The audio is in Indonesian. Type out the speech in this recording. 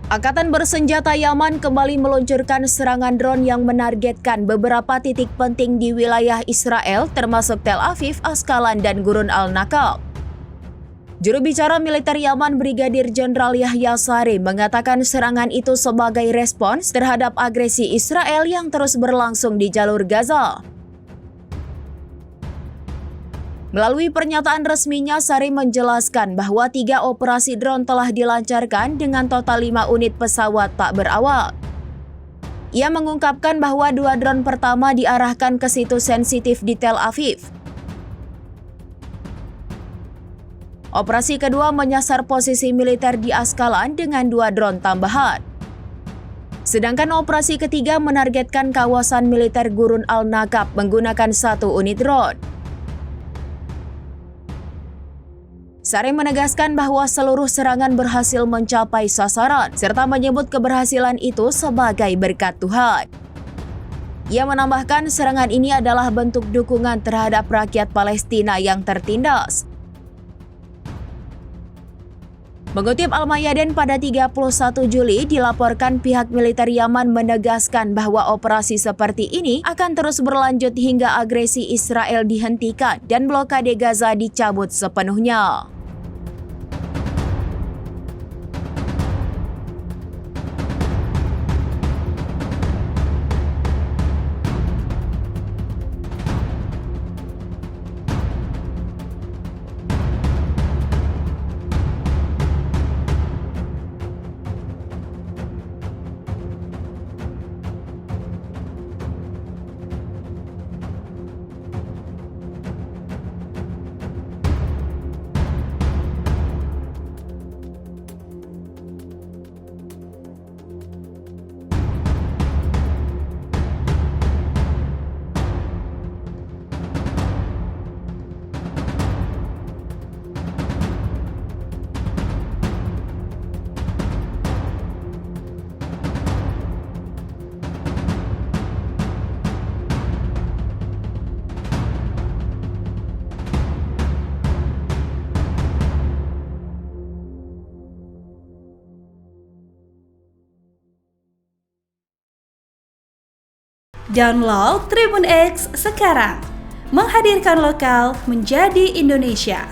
Angkatan bersenjata Yaman kembali meluncurkan serangan drone yang menargetkan beberapa titik penting di wilayah Israel termasuk Tel Aviv, Askalan, dan Gurun Al-Nakab. Juru bicara militer Yaman Brigadir Jenderal Yahya Sari mengatakan serangan itu sebagai respons terhadap agresi Israel yang terus berlangsung di jalur Gaza. Melalui pernyataan resminya, Sari menjelaskan bahwa 3 operasi drone telah dilancarkan dengan total 5 unit pesawat tak berawak. Ia mengungkapkan bahwa 2 drone pertama diarahkan ke situs sensitif di Tel Aviv. Operasi kedua menyasar posisi militer di Askalan dengan 2 drone tambahan. Sedangkan operasi ketiga menargetkan kawasan militer Gurun Al-Nakab menggunakan 1 unit drone. Sari menegaskan bahwa seluruh serangan berhasil mencapai sasaran, serta menyebut keberhasilan itu sebagai berkat Tuhan. Ia menambahkan serangan ini adalah bentuk dukungan terhadap rakyat Palestina yang tertindas. Mengutip Al-Mayadin, pada 31 Juli dilaporkan pihak militer Yaman menegaskan bahwa operasi seperti ini akan terus berlanjut hingga agresi Israel dihentikan dan blokade Gaza dicabut sepenuhnya. Download Tribun X sekarang, menghadirkan lokal menjadi Indonesia.